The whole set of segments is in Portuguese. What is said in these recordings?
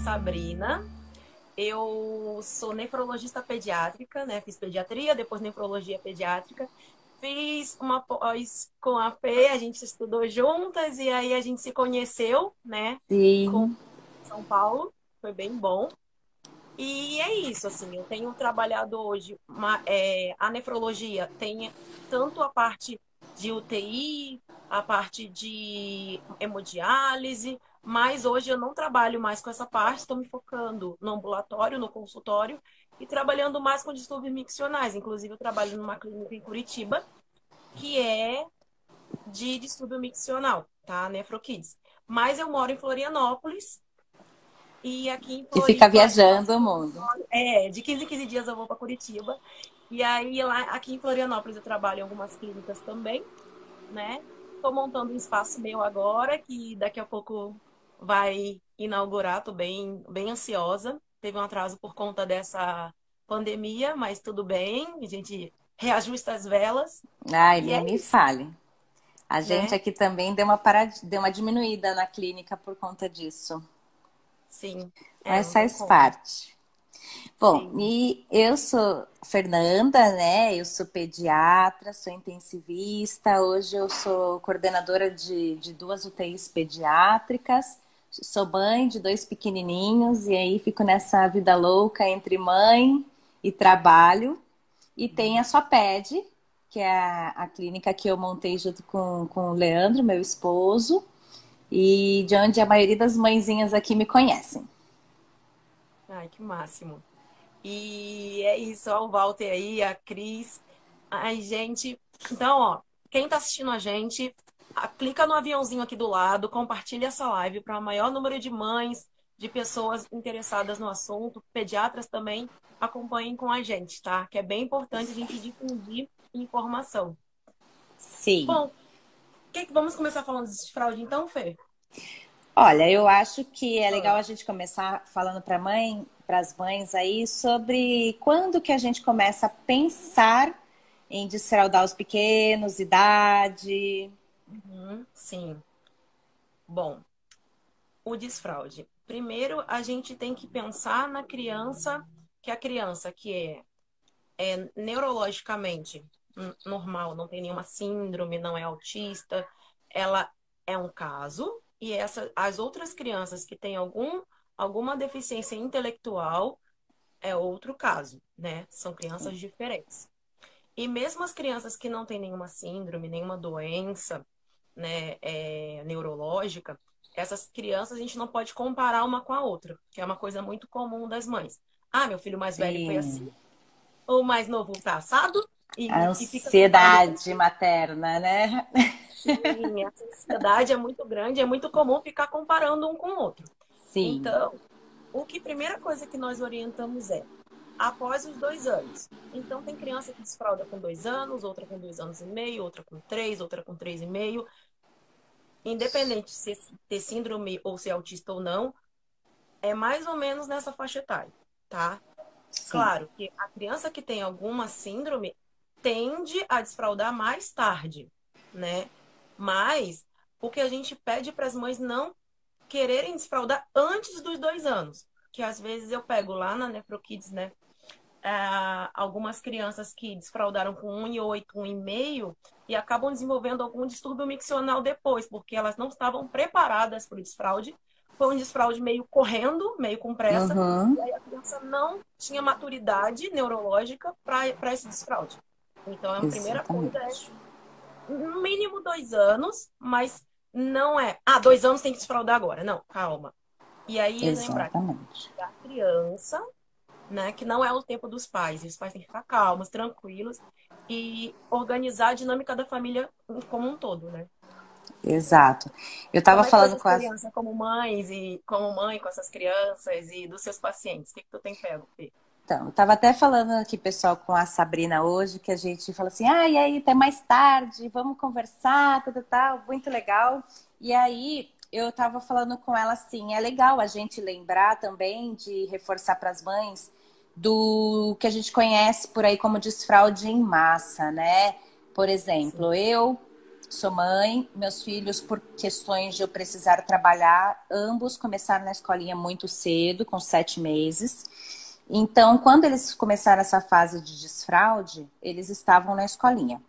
Sabrina. Eu sou nefrologista pediátrica, né? Fiz pediatria, depois nefrologia pediátrica. Fiz uma pós com a Fê, a gente estudou juntas e aí a gente se conheceu, né? Com Sim. São Paulo, foi bem bom. E é isso, assim, eu tenho trabalhado hoje, a nefrologia tem tanto a parte de UTI, a parte de hemodiálise, mas hoje eu não trabalho mais com essa parte, estou me focando no ambulatório, no consultório, e trabalhando mais com distúrbios miccionais. Inclusive, eu trabalho numa clínica em Curitiba, que é de distúrbio miccional, tá? Nefrokids. Mas eu moro em Florianópolis, e aqui em E fica Floripa, viajando o mundo. de 15 em 15 dias eu vou para Curitiba. E aí, lá, aqui em Florianópolis, eu trabalho em algumas clínicas também, né? Estou montando um espaço meu agora, que daqui a pouco vai inaugurar. Estou bem ansiosa. Teve um atraso por conta dessa pandemia, mas tudo bem. A gente reajusta as velas. Ai, E nem é me isso, fale. A gente né? aqui também deu uma diminuída na clínica por conta disso. Sim, Mas não tem faz como. parte. Bom, Sim. e eu sou Fernanda, né? Eu sou pediatra, sou intensivista. Hoje eu sou coordenadora de duas UTIs pediátricas. Sou mãe de dois pequenininhos e aí fico nessa vida louca entre mãe e trabalho. E tem a Soped, que é a clínica que eu montei junto com o Leandro, meu esposo, e de onde a maioria das mãezinhas aqui me conhecem. Ai, que máximo. E é isso, ó, o Walter aí, a Cris. Ai, gente. Então, ó, quem tá assistindo a gente, clica no aviãozinho aqui do lado, compartilha essa live para o maior número de mães, de pessoas interessadas no assunto, pediatras também, acompanhem com a gente, tá? Que é bem importante a gente difundir informação. Sim. Bom, vamos começar falando de fraude então, Fê? Olha, eu acho que é Ah, legal a gente começar falando para as mães aí sobre quando que a gente começa a pensar em desfraldar os pequenos, idade. sim. Bom, o desfraude. Primeiro, a gente tem que pensar na criança, que a criança que é neurologicamente normal, não tem nenhuma síndrome, não é autista, ela é um caso, e as outras crianças que têm alguma deficiência intelectual é outro caso, né? São crianças diferentes. E mesmo as crianças que não têm nenhuma síndrome, nenhuma doença, né, neurológica, essas crianças a gente não pode comparar uma com a outra, que é uma coisa muito comum das mães. Ah, meu filho mais velho foi assim, Sim, o mais novo tá assado, a e fica comparando com. ansiedade materna, né? Sim, essa ansiedade é muito grande, é muito comum ficar comparando um com o outro. Sim, Então, primeira coisa que nós orientamos é após os 2 anos. Então, tem criança que desfralda com 2 anos, outra com 2 anos e meio, outra com três, outra com 3 e meio. Independente de ter síndrome ou ser autista ou não, é mais ou menos nessa faixa etária, tá? sim, Claro que a criança que tem alguma síndrome tende a desfraldar mais tarde, né? Mas o que a gente pede para as mães não quererem desfraldar antes dos 2 anos. Que às vezes eu pego lá na NefroKids, né? Algumas crianças que desfraldaram com 1,8, 1,5 e acabam desenvolvendo algum distúrbio miccional depois, porque elas não estavam preparadas para o desfraude. Foi um desfraude meio correndo, meio com pressa, uhum, e aí a criança não tinha maturidade neurológica para esse desfraude. Então, a primeira coisa é, exatamente, no mínimo 2 anos, mas não é, 2 anos tem que desfraudar agora. Não, calma. E aí, lembrar exatamente. que a criança, né? Que não é o tempo dos pais. E os pais têm que ficar calmos, tranquilos e organizar a dinâmica da família como um todo, né? Exato. Eu Como estava é que foi falando essa com as. experiência como mães e como mãe com essas crianças e dos seus pacientes? O que tu tem pego, Fê? Então, eu estava até falando aqui, pessoal, com a Sabrina hoje, que a gente fala assim, e aí, até mais tarde, vamos conversar, tal, tal, tal, muito legal. E aí, eu estava falando com ela assim, é legal a gente lembrar também de reforçar para as mães do que a gente conhece por aí como desfraude em massa, né? Por Sim. exemplo, eu Sou mãe, meus filhos, por questões de eu precisar trabalhar, ambos começaram na escolinha muito cedo, com 7 meses. Então, quando eles começaram essa fase de desfraude, eles estavam na escolinha.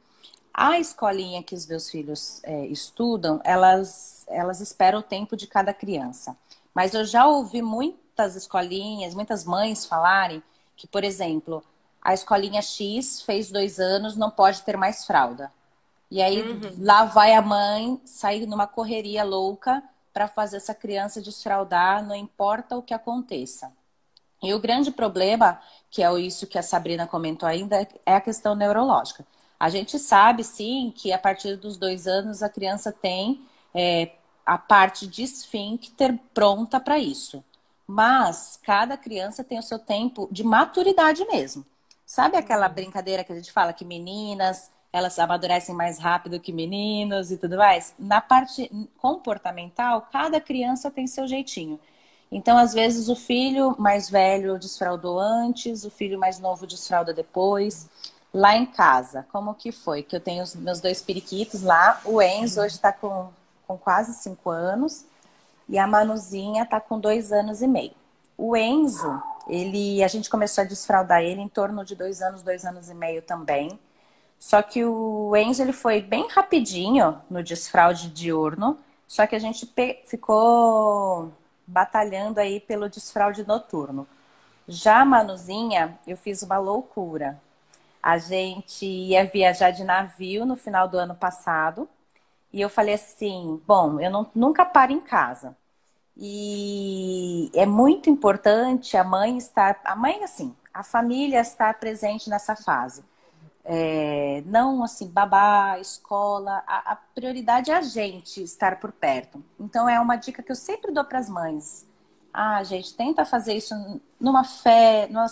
A escolinha que os meus filhos estudam, elas esperam o tempo de cada criança. Mas eu já ouvi muitas escolinhas, muitas mães falarem que, por exemplo, a escolinha X fez 2 anos, não pode ter mais fralda. E aí Uhum. lá vai a mãe sair numa correria louca para fazer essa criança desfraldar, não importa o que aconteça. E o grande problema, que é isso que a Sabrina comentou ainda, é a questão neurológica. A gente sabe, sim, que a partir dos 2 anos a criança tem a parte de esfíncter pronta para isso. Mas cada criança tem o seu tempo de maturidade mesmo. Sabe aquela Uhum. brincadeira que a gente fala que meninas, elas amadurecem mais rápido que meninos e tudo mais? Na parte comportamental, cada criança tem seu jeitinho. Então, às vezes, o filho mais velho desfraudou antes, o filho mais novo desfralda depois. Lá em casa, como que foi? Que eu tenho os meus 2 periquitos lá. O Enzo hoje está com quase 5 anos e a Manuzinha está com 2 anos e meio. O Enzo, a gente começou a desfraldar ele em torno de 2 anos, 2 anos e meio também. Só que o Enzo ele foi bem rapidinho no desfraude diurno, só que a gente ficou batalhando aí pelo desfraude noturno. Já a Manuzinha, eu fiz uma loucura. A gente ia viajar de navio no final do ano passado e eu falei assim, bom, eu nunca paro em casa. E é muito importante a mãe assim, a família estar presente nessa fase. Não assim, babá, escola, a prioridade é a gente estar por perto. Então é uma dica que eu sempre dou para as mães. Ah, gente, tenta fazer isso numas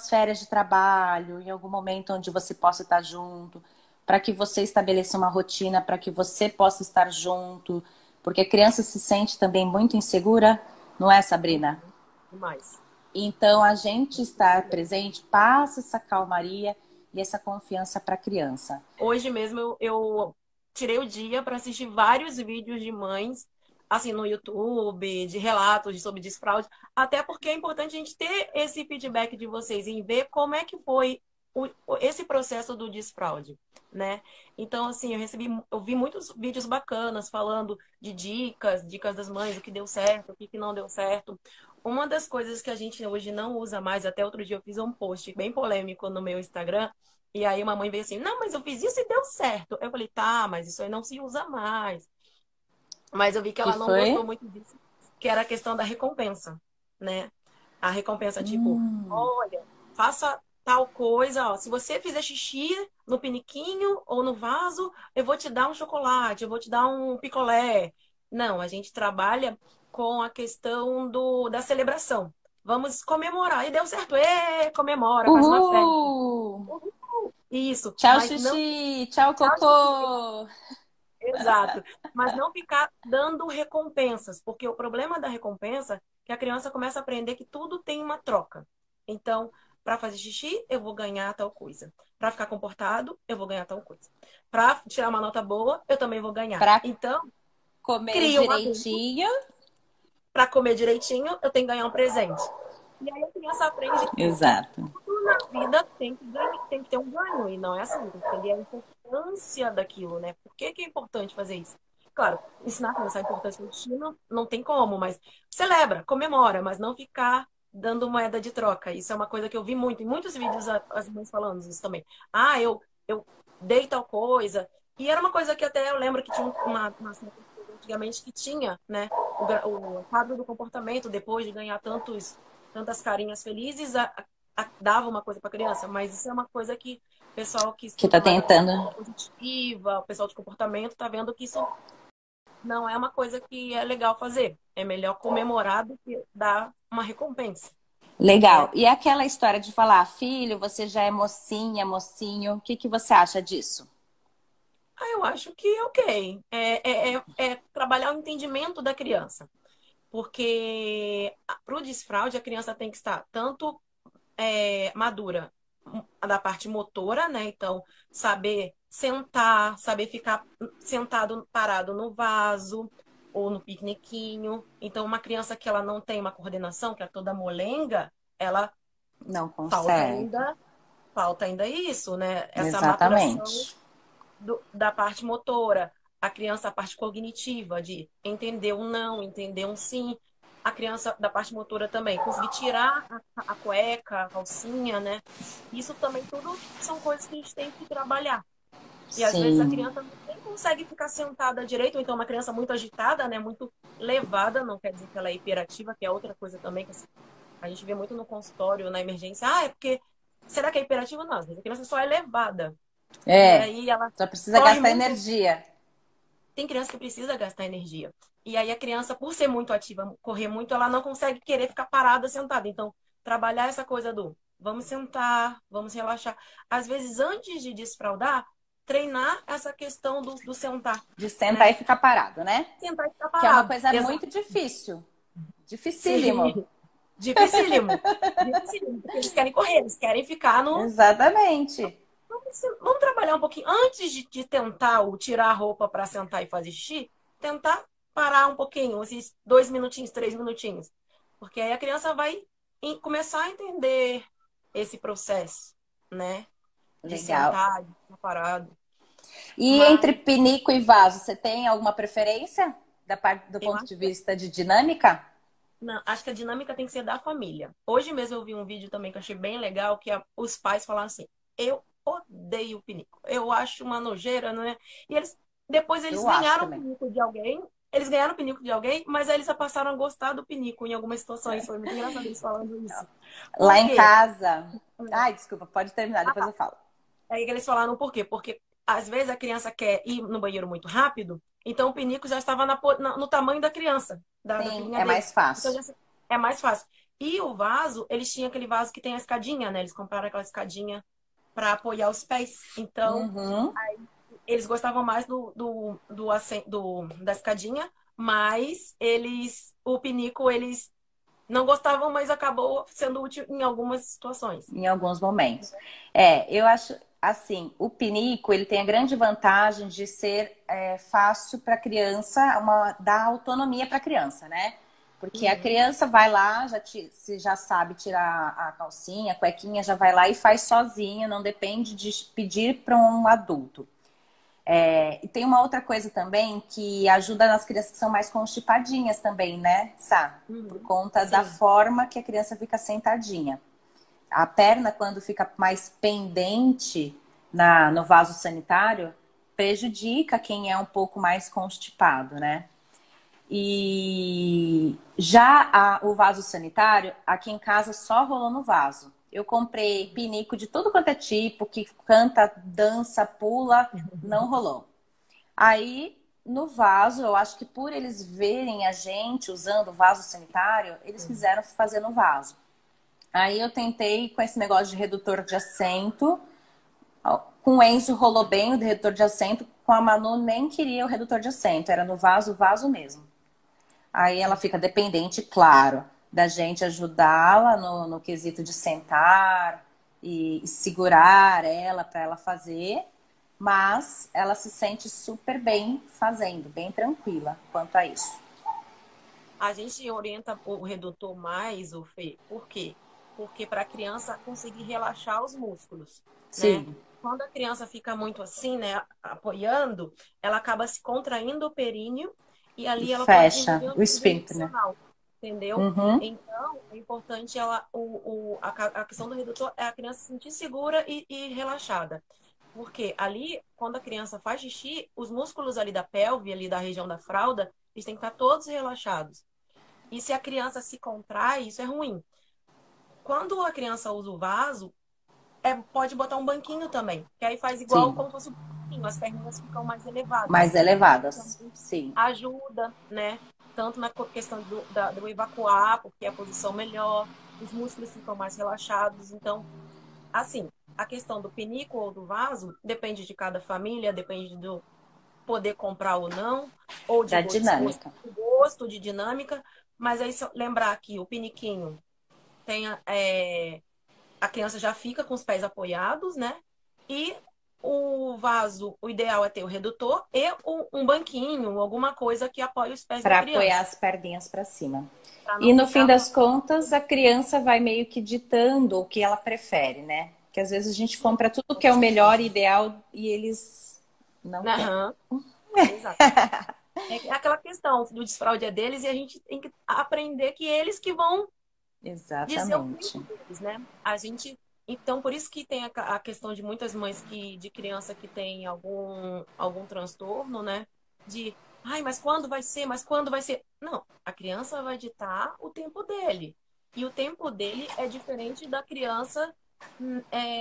férias de trabalho, em algum momento onde você possa estar junto, para que você estabeleça uma rotina, para que você possa estar junto, porque a criança se sente também muito insegura, não é, Sabrina? Uhum. Demais. Então, a gente estar presente passa essa calmaria e essa confiança para a criança. Hoje mesmo eu tirei o dia para assistir vários vídeos de mães, assim, no YouTube, de relatos sobre desfraude, até porque é importante a gente ter esse feedback de vocês em ver como é que foi esse processo do desfraude, né? Então, assim, eu vi muitos vídeos bacanas falando de dicas das mães, o que deu certo, o que não deu certo. Uma das coisas que a gente hoje não usa mais, até outro dia eu fiz um post bem polêmico no meu Instagram, e aí uma mãe veio assim, não, mas eu fiz isso e deu certo. Eu falei, tá, mas isso aí não se usa mais. Mas eu vi que Que ela não gostou foi? muito disso, que era a questão da recompensa, né? A recompensa, tipo, Hum. olha, faça tal coisa, ó. Se você fizer xixi no piniquinho ou no vaso, eu vou te dar um chocolate, eu vou te dar um picolé. Não, a gente trabalha com a questão da celebração. Vamos comemorar. E deu certo. Comemora, faz uma festa. Uhul! Isso, Tchau, mas não. Xuxi! Tchau, Tchau, Xuxi. Cocô! Exato. Mas não ficar dando recompensas, porque o problema da recompensa é que a criança começa a aprender que tudo tem uma troca. Então, para fazer xixi, eu vou ganhar tal coisa. Para ficar comportado, eu vou ganhar tal coisa. Para tirar uma nota boa, eu também vou ganhar. Para Então, comer cria um adulto. direitinho. Para comer direitinho, eu tenho que ganhar um presente. E aí a criança aprende que Exato. tudo na vida tem que ter um ganho, e não é assim, tem que entender a importância daquilo, né? Por que que é importante fazer isso? Claro, ensinar a criança a importância do destino não tem como, mas celebra, comemora, mas não ficar dando moeda de troca. Isso é uma coisa que eu vi muito, em muitos vídeos as mães falando isso também. Ah, eu dei tal coisa. E era uma coisa que até eu lembro que tinha uma antigamente que tinha, né? O quadro do comportamento, depois de ganhar tantas carinhas felizes, dava uma coisa para criança, mas isso é uma coisa que o pessoal que Que estuda tá mais a tentando. psicologia positiva, o pessoal de comportamento, tá vendo que isso não é uma coisa que é legal fazer. É melhor comemorar do que dar uma recompensa, Legal. né? E aquela história de falar, filho, você já é mocinha, mocinho, o que que você acha disso? Ah, eu acho que ok. É trabalhar o entendimento da criança. Porque para o desfraude, a criança tem que estar tanto madura da parte motora, né? Então, saber sentar, saber ficar sentado, parado no vaso ou no piqueniquinho. Então, uma criança que ela não tem uma coordenação, que é toda molenga, ela Não falta consegue. ainda, falta ainda isso, né? Essa maturação Exatamente. da parte motora, a criança, a parte cognitiva, de entender um não, entender um sim, a criança da parte motora também, conseguir tirar a cueca, a calcinha, né? Isso também tudo são coisas que a gente tem que trabalhar. E às vezes a Sim. criança nem consegue ficar sentada direito, ou então uma criança muito agitada, né? Muito levada, não quer dizer que ela é hiperativa, que é outra coisa também que a gente vê muito no consultório, na emergência. Ah, é porque. Será que é hiperativa? Não, às vezes a criança só é levada. E É. aí ela Só precisa corre gastar muito. energia. Tem criança que precisa gastar energia. E aí a criança, por ser muito ativa, correr muito, ela não consegue querer ficar parada, sentada. Então, trabalhar essa coisa do vamos sentar, vamos relaxar. Às vezes, antes de desfraldar, treinar essa questão do sentar, De sentar né? e ficar parado, né? Sentar e ficar Que é uma parado. coisa Exato. muito difícil. Sim. Dificílimo. Dificílimo. Dificílimo. Porque eles querem correr, eles querem ficar no. Exatamente. Vamos trabalhar um pouquinho. Antes de tentar ou tirar a roupa para sentar e fazer xixi, tentar parar um pouquinho, esses 2 minutinhos, 3 minutinhos. Porque aí a criança vai começar a entender esse processo, né? De Legal. sentar, de ficar parado. E entre Mas pinico e vaso, você tem alguma preferência da parte do eu ponto acho de que, vista de dinâmica? não, acho que a dinâmica tem que ser da família. Hoje mesmo eu vi um vídeo também que eu achei bem legal, que os pais falaram assim, eu odeio o pinico. Eu acho uma nojeira, não é? E depois eles Eu acho ganharam o também. pinico de alguém, mas aí eles já passaram a gostar do pinico em algumas situações. Foi muito engraçado eles falando isso. Lá Por em quê? casa. Ai, desculpa, pode terminar, depois eu falo. Aí eles falaram por quê? Porque às vezes a criança quer ir no banheiro muito rápido, então o pinico já estava no tamanho da criança, da Sim, filhinha é mais deles. Então fácil. é mais fácil. E o vaso, eles tinham aquele vaso que tem a escadinha, né? Eles compraram aquela escadinha para apoiar os pés. Então, Uhum. eles gostavam mais da escadinha, mas o pinico, eles não gostavam, mas acabou sendo útil em algumas situações. Em alguns momentos. É, eu acho assim, o pinico ele tem a grande vantagem de ser fácil para a criança, dar autonomia para a criança, né? Porque a Uhum. criança vai lá, se já sabe tirar a calcinha, a cuequinha, já vai lá e faz sozinha, não depende de pedir para um adulto. E tem uma outra coisa também que ajuda nas crianças que são mais constipadinhas também, né, Sá? Por Uhum. conta da Sim. forma que a criança fica sentadinha. A perna, quando fica mais pendente no vaso sanitário, prejudica quem é um pouco mais constipado, né? E já o vaso sanitário, aqui em casa só rolou no vaso. Eu comprei pinico de tudo quanto é tipo, que canta, dança, pula, não rolou. Aí, no vaso, eu acho que por eles verem a gente usando o vaso sanitário, eles quiseram fazer no vaso. Aí eu tentei com esse negócio de redutor de assento. Com o Enzo rolou bem o redutor de assento. Com a Manu nem queria o redutor de assento. Era no vaso, vaso mesmo. Aí ela Sim. fica dependente, claro, da gente ajudá-la no quesito de sentar e segurar ela para ela fazer. Mas ela se sente super bem fazendo, bem tranquila quanto a isso. A gente orienta o redutor mais, o Fê, por quê? Porque para a criança conseguir relaxar os músculos, né? Sim, Quando a criança fica muito assim, né, apoiando, ela acaba se contraindo o períneo e e ali ela pode fecha desenvolver uma o divisão esfíncter, né? miccional, entendeu? Uhum. Então, é importante a questão do redutor é a criança se sentir segura e relaxada. Porque ali, quando a criança faz xixi, os músculos ali da pelve, ali da região da fralda, eles têm que estar todos relaxados. E se a criança se contrai, isso é ruim. Quando a criança usa o vaso, pode botar um banquinho também, que aí faz igual Sim, como se fosse um banquinho, as perninhas ficam mais elevadas. mais elevadas. Sim. Ajuda, né? Tanto na questão do evacuar, porque é a posição melhor, os músculos ficam mais relaxados. Então, assim, a questão do pinico ou do vaso depende de cada família, depende do poder comprar ou não, ou de Da dinâmica. gosto, de dinâmica. Mas aí lembrar que o piniquinho tem a criança já fica com os pés apoiados, né? E o vaso, o ideal é ter o redutor e um banquinho, alguma coisa que apoie os pés da Para apoiar criança, as perninhas para cima. para E não no fim ficar. das contas, a criança vai meio que ditando o que ela prefere, né? Que às vezes a gente compra tudo Com que é o melhor e certeza. ideal e eles não querem. Aham, exato. É aquela questão do desfraude é deles e a gente tem que aprender que eles que vão dizer o Exatamente. tempo deles, né? A gente, então, por isso que tem a questão de muitas mães de criança que tem algum transtorno, né? De, ai, mas quando vai ser? Mas quando vai ser? Não, a criança vai ditar o tempo dele. E o tempo dele é diferente da criança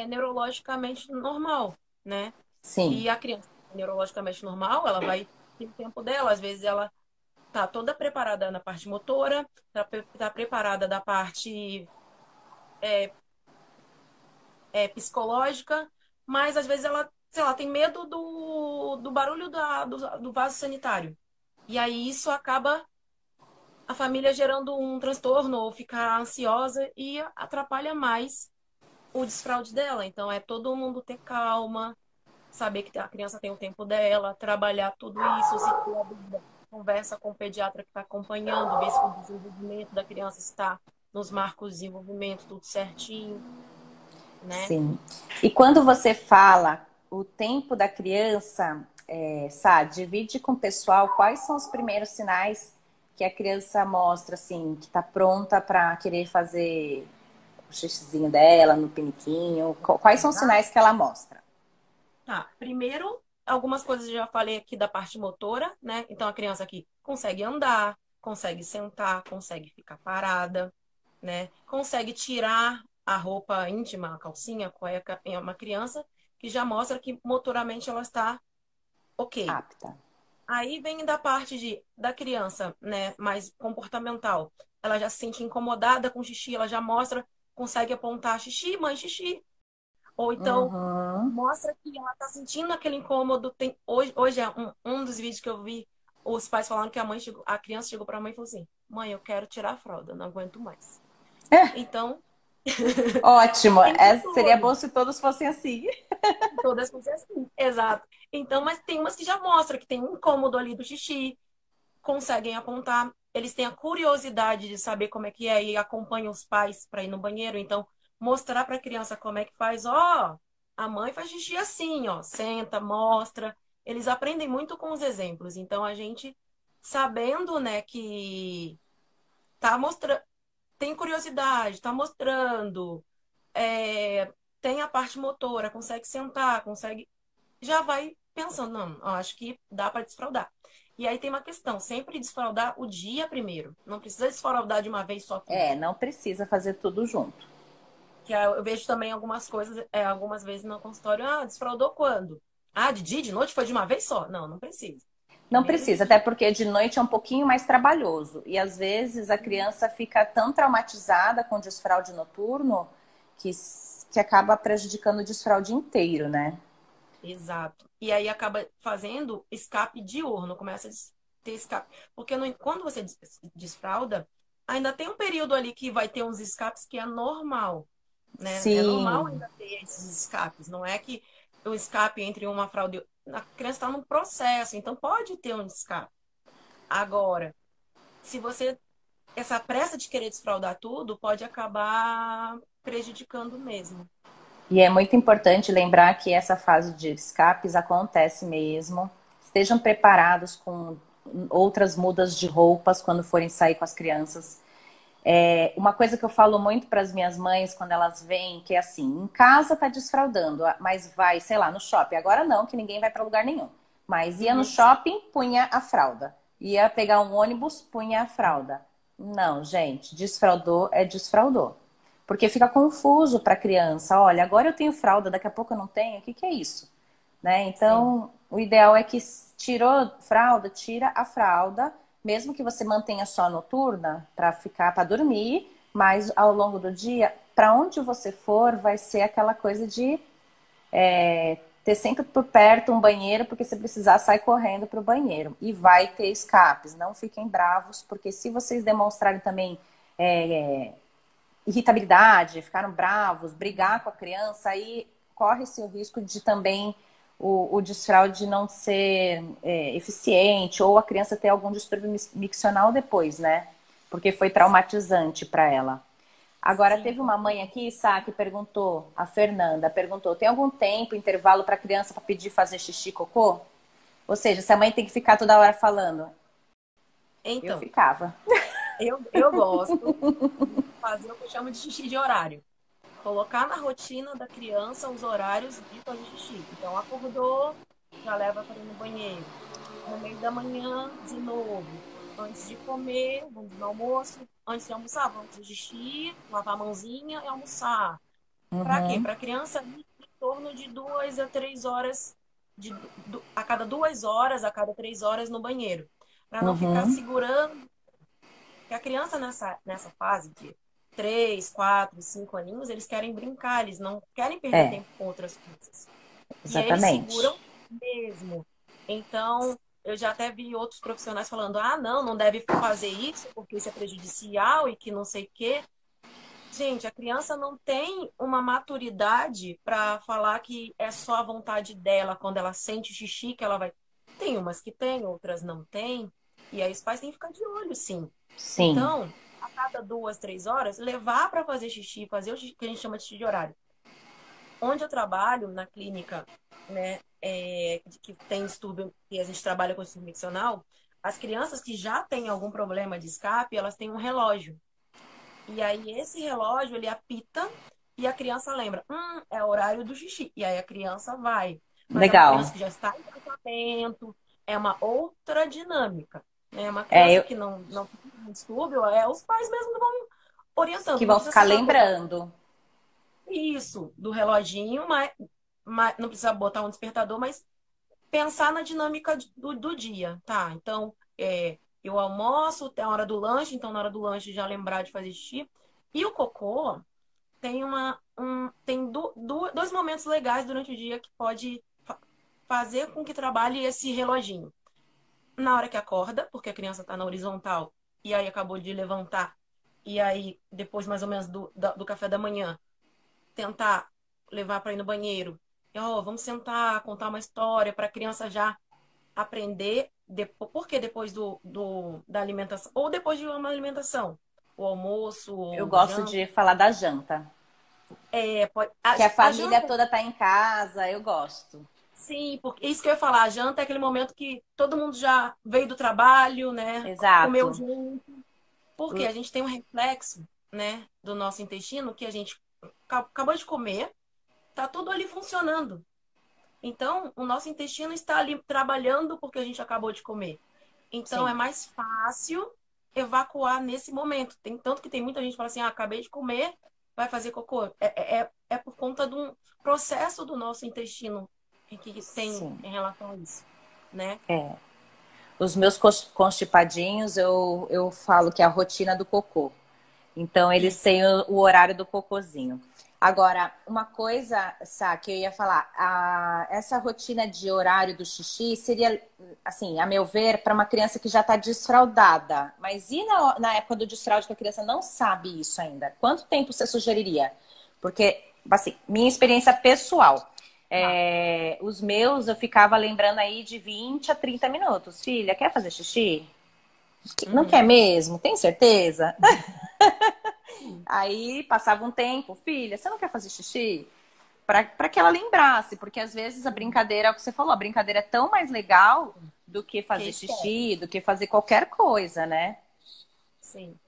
neurologicamente normal, né? Sim. E a criança neurologicamente normal, ela vai ter o tempo dela, às vezes ela tá toda preparada na parte motora, tá preparada da parte psicológica, mas às vezes ela, sei lá, tem medo do barulho do vaso sanitário. E aí isso acaba a família gerando um transtorno ou ficar ansiosa e atrapalha mais o desfraude dela. Então é todo mundo ter calma, saber que a criança tem o tempo dela, trabalhar tudo isso, se tiver dúvida, conversa com o pediatra que está acompanhando, ver se o desenvolvimento da criança está nos marcos de desenvolvimento, tudo certinho, né? Sim. E quando você fala o tempo da criança, Sá, divide com o pessoal quais são os primeiros sinais que a criança mostra, assim, que está pronta para querer fazer o xixizinho dela no piniquinho. Quais são os Tá? sinais que ela mostra? Tá. Primeiro, algumas coisas eu já falei aqui da parte motora, né? Então a criança aqui consegue andar, consegue sentar, consegue ficar parada, né? Consegue tirar a roupa íntima, a calcinha, a cueca, é uma criança que já mostra que motoramente ela está ok. Apta. Aí vem da parte da criança, né, mais comportamental. Ela já se sente incomodada com xixi, ela já mostra, consegue apontar xixi, mãe, xixi. Ou então Uhum. mostra que ela tá sentindo aquele incômodo. Hoje é um dos vídeos que eu vi, os pais falando que a criança chegou para a mãe e falou assim: Mãe, eu quero tirar a fralda, não aguento mais. Então, Ótimo. tem de Seria tudo. bom se todos fossem assim. Todas são assim. Exato. Então, mas tem umas que já mostra que tem um incômodo ali do xixi, conseguem apontar, eles têm a curiosidade de saber como é que é e acompanham os pais para ir no banheiro. Então, mostrar para a criança como é que faz, ó, a mãe faz xixi assim, ó, senta, mostra. Eles aprendem muito com os exemplos. Então, a gente sabendo, né, que tá mostrando, tem curiosidade, tá mostrando, é, tem a parte motora, consegue sentar, consegue já vai pensando, não, eu acho que dá para desfraudar. E aí tem uma questão, sempre desfraudar o dia primeiro. Não precisa desfraudar de uma vez só tudo. Não precisa fazer tudo junto. Que eu vejo também algumas coisas, algumas vezes no consultório, desfraudou quando? Ah, de dia, de noite, foi de uma vez só? Não, não precisa. Não Primeiro de precisa, até dia. porque de noite é um pouquinho mais trabalhoso. E às vezes a criança fica tão traumatizada com o desfraude noturno que, que acaba prejudicando o desfraude inteiro, né? Exato. E aí acaba fazendo escape diurno, começa a ter escape. Porque quando você desfralda, ainda tem um período ali que vai ter uns escapes que é normal, né? É normal Sim. ainda ter esses escapes. Não é que o escape entre uma fralda e a criança está num processo, então pode ter um escape. Agora, se você essa pressa de querer desfraldar tudo pode acabar prejudicando mesmo. E é muito importante lembrar que essa fase de escapes acontece mesmo. Estejam preparados com outras mudas de roupas quando forem sair com as crianças. Uma coisa que eu falo muito para as minhas mães quando elas vêm, que é assim, em casa tá desfraldando, mas vai, sei lá, no shopping. Agora não, que ninguém vai para lugar nenhum. Mas ia no Uhum. shopping, punha a fralda. Ia pegar um ônibus, punha a fralda. Não, gente, desfraldou é desfraldou. Porque fica confuso para a criança. Olha, agora eu tenho fralda, daqui a pouco eu não tenho. O que que é isso? Né? Sim. Então, o ideal é que tirou fralda, tira a fralda, mesmo que você mantenha só noturna para ficar para dormir, mas ao longo do dia, para onde você for, vai ser aquela coisa de ter sempre por perto um banheiro, porque se precisar, sai correndo para o banheiro. E vai ter escapes. Não fiquem bravos, porque se vocês demonstrarem também irritabilidade, ficaram bravos, brigar com a criança, aí corre-se o risco de também o desfraude não ser eficiente ou a criança ter algum distúrbio miccional depois, né? Porque foi traumatizante para ela. Agora, Sim, teve uma mãe aqui, Sá, que perguntou, a Fernanda, perguntou, tem algum tempo, intervalo para a criança para pedir fazer xixi e cocô? Ou seja, se a mãe tem que ficar toda hora falando, eu então, ficava. eu gosto de fazer o que eu chamo de xixi de horário. Colocar na rotina da criança os horários de fazer xixi. Então, acordou, já leva para ir no banheiro. No meio da manhã, de novo. Antes de comer, vamos no almoço. Antes de almoçar, vamos fazer xixi, lavar a mãozinha e almoçar. Para quê? Uhum, Para a criança ir em torno de 2 a 3 horas, a cada 2 horas, a cada 3 horas no banheiro. Para não ficar uhum, segurando. Porque a criança nessa fase de 3, 4, 5 aninhos, eles querem brincar, eles não querem perder é, tempo com outras coisas. E aí eles exatamente. seguram mesmo. Então, eu já até vi outros profissionais falando: ah, não, não deve fazer isso porque isso é prejudicial e que não sei o quê. Gente, a criança não tem uma maturidade para falar que é só a vontade dela quando ela sente xixi que ela vai. Tem umas que tem, outras não tem. E aí os pais têm que ficar de olho, sim. Sim, Então, a cada 2, 3 horas, levar para fazer xixi, fazer o xixi que a gente chama de xixi de horário. Onde eu trabalho, na clínica, né, que tem distúrbio, e a gente trabalha com distúrbio miccional, as crianças que já têm algum problema de escape, elas têm um relógio. E aí esse relógio, ele apita e a criança lembra, é o horário do xixi. E aí a criança vai. Mas é uma criança legal. que já está em tratamento, é uma outra dinâmica. É uma É, criança eu, que não tem um distúrbio, os pais mesmo que vão que orientando. Não vão precisa ficar ser aquela coisa, lembrando. isso, do reloginho, mas não precisa botar um despertador, mas pensar na dinâmica do dia, tá? Então, eu almoço, tem a hora do lanche, então na hora do lanche já lembrar de fazer xixi. E o cocô tem dois momentos legais durante o dia que pode fazer com que trabalhe esse reloginho. Na hora que acorda, porque a criança está na horizontal e aí acabou de levantar, e aí depois mais ou menos do café da manhã, tentar levar para ir no banheiro. E, ó, vamos sentar, contar uma história para a criança já aprender, porque depois da alimentação, ou depois de uma alimentação, o almoço, Eu ou gosto janta. de falar da janta. A, Que a a família janta. toda tá em casa, eu gosto. Sim, porque isso que eu ia falar, a janta é aquele momento que todo mundo já veio do trabalho, né? Comeu Exato. junto. Porque a gente tem um reflexo, né, do nosso intestino que a gente acabou de comer, tá tudo ali funcionando. Então, o nosso intestino está ali trabalhando porque a gente acabou de comer. Então, é Sim, mais fácil evacuar nesse momento. Tanto que tem muita gente que fala assim, acabei de comer, vai fazer cocô. É por conta de um processo do nosso intestino que tem sim. em relação a isso, né? Os meus constipadinhos, eu falo que é a rotina do cocô. Então, eles Isso. têm o horário do cocôzinho. Agora, uma coisa, Sá, que eu ia falar, essa rotina de horário do xixi seria, assim, a meu ver, para uma criança que já está desfraldada. Mas e na época do desfraude que a criança não sabe isso ainda? Quanto tempo você sugeriria? Porque, assim, minha experiência pessoal, Tá. os meus eu ficava lembrando aí de 20 a 30 minutos. Filha, quer fazer xixi? Não quer Uhum. mesmo? Tem certeza? Sim. Aí passava um tempo, filha, você não quer fazer xixi? Para que ela lembrasse, porque às vezes a Sim. brincadeira, é o que você falou, a brincadeira é tão mais legal do que Que fazer esquece. xixi, do que fazer qualquer coisa, né? Sim.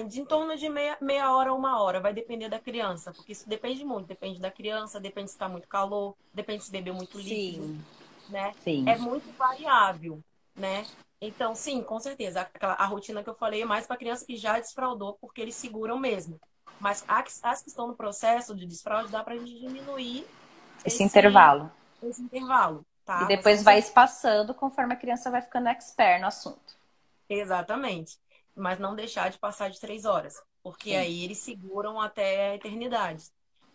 De em torno de meia hora a 1 hora. Vai depender da criança, porque isso depende muito. Depende da criança, depende se está muito calor, depende se bebeu muito líquido, Sim, né? sim. É muito variável, né? Então, sim, com certeza. A rotina que eu falei é mais para criança que já desfraudou, porque eles seguram mesmo. Mas as que estão no processo de desfraude, dá para a gente diminuir Esse esse, intervalo. esse intervalo, E tá? Mas depois com vai certeza. espaçando conforme a criança vai ficando expert no assunto. Exatamente. Mas não deixar de passar de 3 horas, porque Sim. aí eles seguram até a eternidade.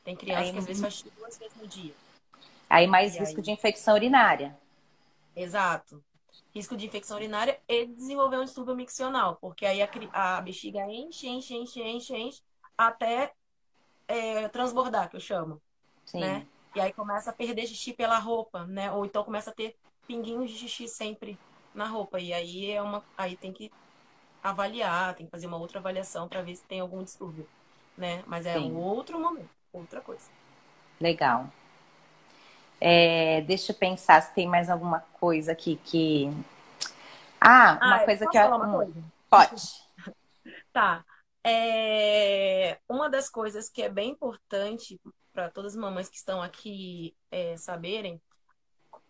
Tem Aí, criança que às vezes faz 2 vezes no dia. aí mais E risco de aí, infecção urinária. exato. Risco de infecção urinária e desenvolver um distúrbio miccional, porque aí a bexiga enche, enche, enche, enche, enche. até transbordar, que eu chamo, né? Sim, E aí começa a perder xixi pela roupa, né? Ou então começa a ter pinguinhos de xixi sempre na roupa. E aí aí tem que avaliar, tem que fazer uma outra avaliação para ver se tem algum distúrbio, né? Mas é um sim. outro momento, outra coisa. Legal. Deixa eu pensar se tem mais alguma coisa aqui que. Ah, uma Ah, coisa que. posso falar uma coisa? Pode. Tá. Uma das coisas que é bem importante para todas as mamães que estão aqui saberem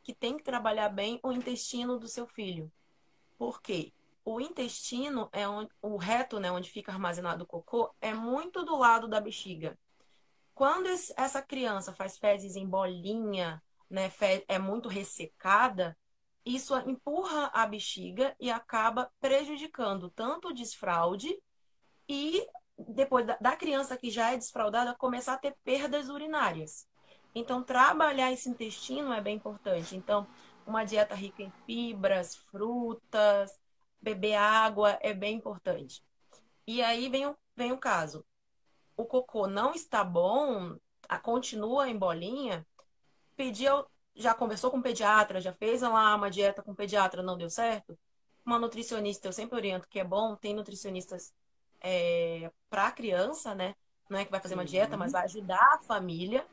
que tem que trabalhar bem o intestino do seu filho. Por quê? O intestino é onde, o reto, né, onde fica armazenado o cocô, é muito do lado da bexiga. Quando essa criança faz fezes em bolinha, né, é muito ressecada, isso empurra a bexiga e acaba prejudicando tanto o desfraude e depois da criança que já é desfraudada começar a ter perdas urinárias. Então, trabalhar esse intestino é bem importante. Então, uma dieta rica em fibras, frutas, beber água é bem importante. E aí vem o caso. O cocô não está bom, continua em bolinha, pediu, já conversou com o pediatra, já fez lá uma dieta com o pediatra, não deu certo? Uma nutricionista, eu sempre oriento que é bom, tem nutricionistas para a criança, né? Não é que vai fazer uma dieta, mas Sim, vai ajudar a família.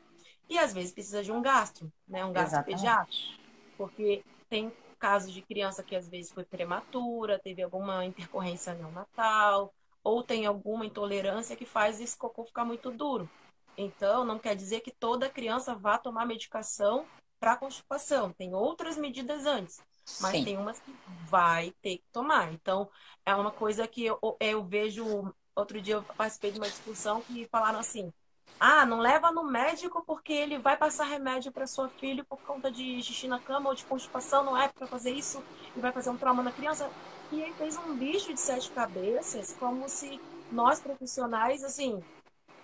E às vezes precisa de um gastro, né? Um gastro pediátrico, exatamente. porque tem casos de criança que às vezes foi prematura, teve alguma intercorrência neonatal, ou tem alguma intolerância que faz esse cocô ficar muito duro. Então, não quer dizer que toda criança vá tomar medicação para constipação. Tem outras medidas antes, mas Sim. tem umas que vai ter que tomar. Então, é uma coisa que eu vejo. Outro dia eu participei de uma discussão que falaram assim: ah, não leva no médico porque ele vai passar remédio para sua filha por conta de xixi na cama ou de constipação, não é para fazer isso e vai fazer um trauma na criança. E aí fez um bicho de sete cabeças, como se nós profissionais, assim,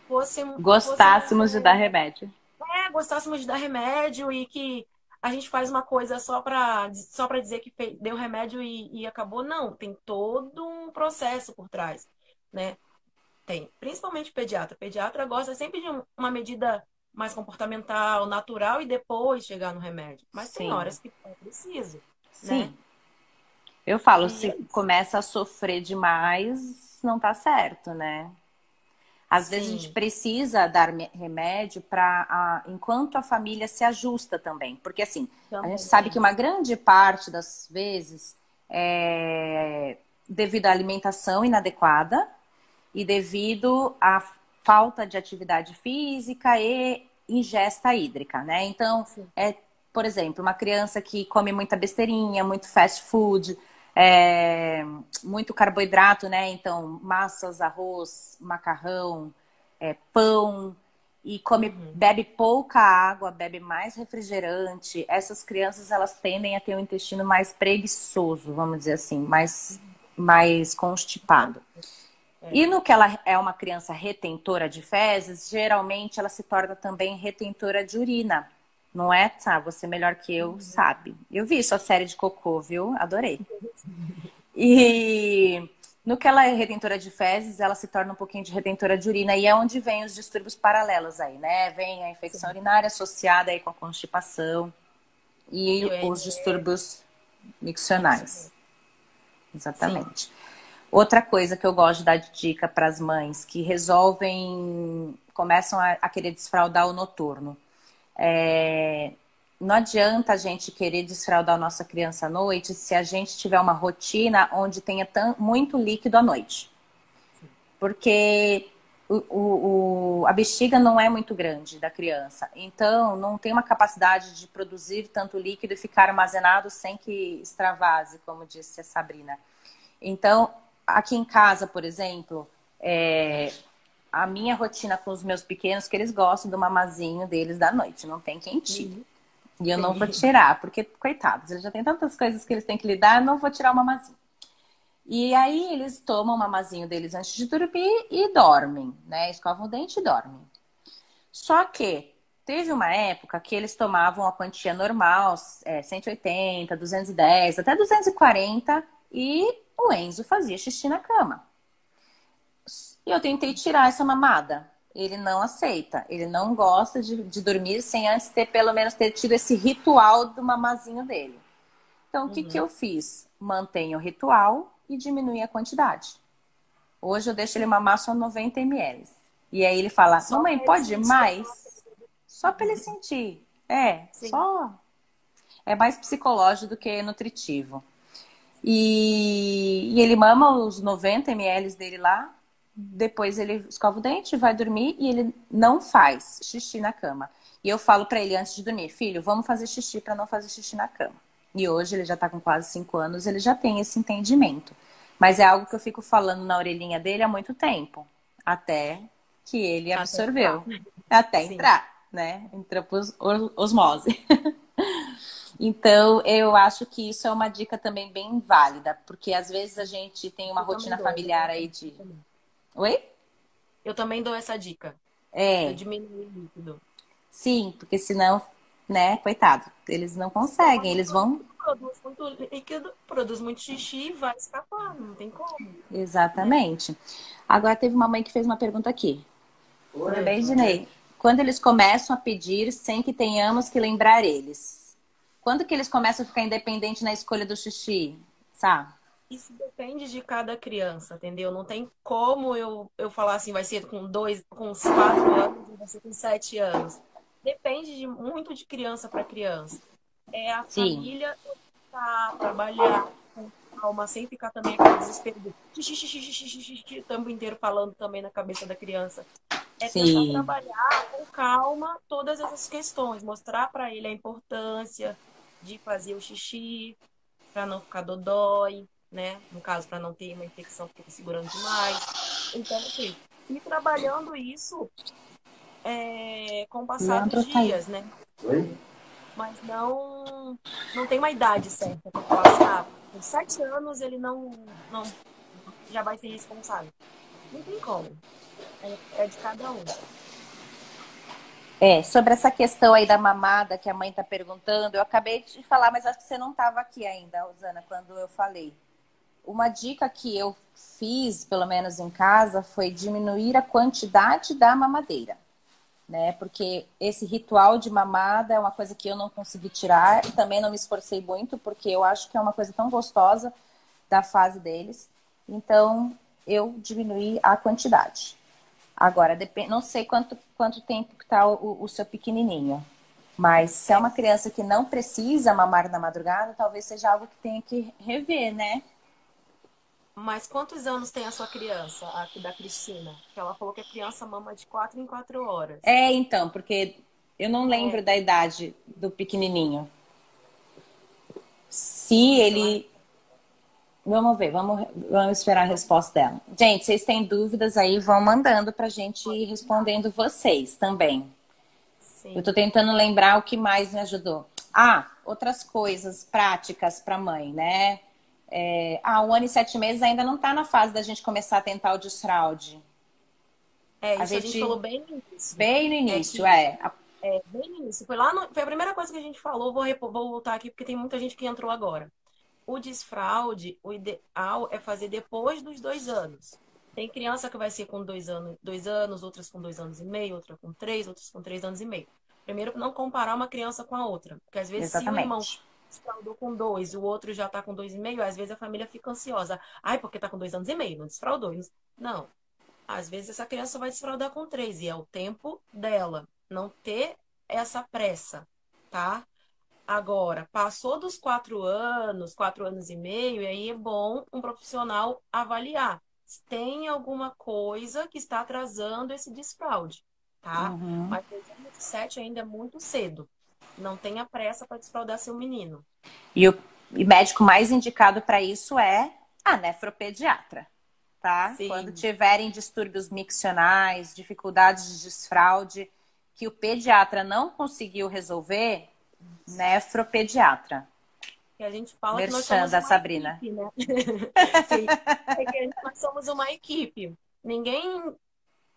fôssemos Gostássemos de dar remédio. gostássemos de dar remédio e que a gente faz uma coisa só para dizer que deu remédio e acabou. Não, tem todo um processo por trás, né? Tem, principalmente pediatra. Pediatra gosta sempre de uma medida mais comportamental, natural e depois chegar no remédio. Mas tem Sim, horas que é preciso, né? sim. Eu falo, E se é isso. começa a sofrer demais, não tá certo, né? Às vezes a gente Sim, precisa dar remédio para enquanto a família se ajusta também. Porque assim, a gente sabe que também. uma grande parte das vezes é devido à alimentação inadequada e devido à falta de atividade física e ingesta hídrica, né? Então, Sim. por exemplo, uma criança que come muita besteirinha, muito fast food, muito carboidrato, né? Então, massas, arroz, macarrão, pão, e Uhum. bebe pouca água, bebe mais refrigerante. Essas crianças, elas tendem a ter um intestino mais preguiçoso, vamos dizer assim, mais constipado. É. E no que ela é uma criança retentora de fezes, geralmente ela se torna também retentora de urina. Não é? Sabe, você melhor que eu sabe. Eu vi sua série de cocô, viu? Adorei. E no que ela é retentora de fezes, ela se torna um pouquinho de retentora de urina. E é onde vem os distúrbios paralelos aí, né? Vem a infecção Sim. urinária associada aí com a constipação E e o os MS, distúrbios miccionais. sim. Exatamente. Outra coisa que eu gosto de dar de dica para as mães que resolvem, começam a querer desfraldar o noturno. É, não adianta a gente querer desfraldar a nossa criança à noite se a gente tiver uma rotina onde tenha muito líquido à noite. Sim. Porque a bexiga não é muito grande da criança. Então, não tem uma capacidade de produzir tanto líquido e ficar armazenado sem que extravase, como disse a Sabrina. Então, aqui em casa, por exemplo, a minha rotina com os meus pequenos, que eles gostam do mamazinho deles da noite, não tem quem tire. Uhum. E eu não vou Sim. tirar, porque, coitados, eles já têm tantas coisas que eles têm que lidar, eu não vou tirar o mamazinho. E aí eles tomam o mamazinho deles antes de dormir e dormem, né? Escovam o dente e dormem. Só que teve uma época que eles tomavam a quantia normal, 180, 210, até 240, e o Enzo fazia xixi na cama. E eu tentei tirar essa mamada. Ele não aceita. Ele não gosta de dormir sem antes ter, pelo menos, ter tido esse ritual do mamazinho dele. Então, o que que Uhum. eu fiz? Mantenho o ritual e diminui a quantidade. Hoje eu deixo ele Sim. mamar só 90 ml. E aí ele fala, Só mamãe, para ele pode sentir mais? Só para ele sentir. É, sim. só. É mais psicológico do que nutritivo. E ele mama os 90 ml dele lá. Depois ele escova o dente, vai dormir e ele não faz xixi na cama. E eu falo para ele antes de dormir, filho, vamos fazer xixi para não fazer xixi na cama. E hoje ele já tá com quase 5 anos, ele já tem esse entendimento. Mas é algo que eu fico falando na orelhinha dele há muito tempo, até que ele Até entrar. absorveu, até Sim. entrar, né? Entrou por osmose. Então, eu acho que isso é uma dica também bem válida, porque às vezes a gente tem uma Eu também rotina dou, eu dou familiar essa aí dica de. também. Oi? Eu também dou essa dica. Eu É, diminuo o líquido. sim, porque senão, né, coitado, eles não Senão conseguem, ele eles vão. produz muito líquido, produz muito xixi e vai escapar, não tem como, né? Exatamente. Agora teve uma mãe que fez uma pergunta aqui. Tudo Oi, bem, tudo bem? Dinei? Quando eles começam a pedir sem que tenhamos que lembrar eles? Quando que eles começam a ficar independentes na escolha do xixi? Sabe? Isso depende de cada criança, entendeu? Não tem como eu falar assim, vai ser com dois, com uns 4 anos, vai ser com 7 anos. Depende muito de criança para criança. É a Sim, família tá, trabalhar com calma, sem ficar também aquele desespero do xixi, xixi, xixi, xixi, xixi, o tempo inteiro falando também na cabeça da criança. É tentar sim. trabalhar com calma todas essas questões, mostrar para ele a importância de fazer o xixi, para não ficar dodói, né? No caso, para não ter uma infecção que fica segurando demais. Então, assim, ir trabalhando isso com o passar dos Leandro tá aí. dias, né? Oi? Mas não tem uma idade certa para falar assim, ah, com 7 anos ele não já vai ser responsável. Não tem como. É de cada um. É, sobre essa questão aí da mamada que a mãe tá perguntando, eu acabei de falar, mas acho que você não estava aqui ainda, Rosana, quando eu falei. Uma dica que eu fiz, pelo menos em casa, foi diminuir a quantidade da mamadeira, né? Porque esse ritual de mamada é uma coisa que eu não consegui tirar, também não me esforcei muito, porque eu acho que é uma coisa tão gostosa da fase deles. Então, eu diminuí a quantidade. Agora, não sei quanto tempo que está o seu pequenininho. Mas se é É, uma criança que não precisa mamar na madrugada, talvez seja algo que tenha que rever, né? mas quantos anos tem a sua criança, a da Cristina? Que ela falou que a criança mama de 4 em 4 horas. É, então, porque eu não lembro É, da idade do pequenininho. Se isso, ela. ele. Vamos ver, vamos esperar a resposta dela. Gente, vocês têm dúvidas aí, vão mandando pra gente ir respondendo vocês também. Eu tô Sim. tentando lembrar o que mais me ajudou. Ah, outras coisas práticas para mãe, né? 1 ano e 7 meses ainda não tá na fase da gente começar a tentar o desfraude. É, A isso a gente falou gente, bem no início. bem no É início, que, é. bem no início. Foi a primeira coisa que a gente falou. Vou voltar aqui porque tem muita gente que entrou agora. O desfraude, o ideal é fazer depois dos 2 anos. Tem criança que vai ser com 2 anos, outras com 2 anos e meio, outra com 3, outras com 3 anos e meio. Primeiro, não comparar uma criança com a outra. Porque às vezes, se o irmão Exatamente. desfraudou com 2, o outro já está com 2,5, às vezes a família fica ansiosa. Ai, porque está com 2 anos e meio, não desfraudou. Não. Às vezes essa criança vai desfraudar com 3 e é o tempo dela. Não ter essa pressa, tá? Agora, passou dos 4 anos, 4 anos e meio, e aí é bom um profissional avaliar se tem alguma coisa que está atrasando esse desfraude, tá? Uhum. Mas 2 anos e 7 ainda é muito cedo. Não tenha pressa para desfraudar seu menino. E o médico mais indicado para isso é a nefropediatra, tá? Quando Sim, tiverem distúrbios miccionais, dificuldades de desfraude, que o pediatra não conseguiu resolver, nefropediatra. e a gente fala que nós Merchan somos da uma Sabrina. equipe, né? Sim, é que nós somos uma equipe.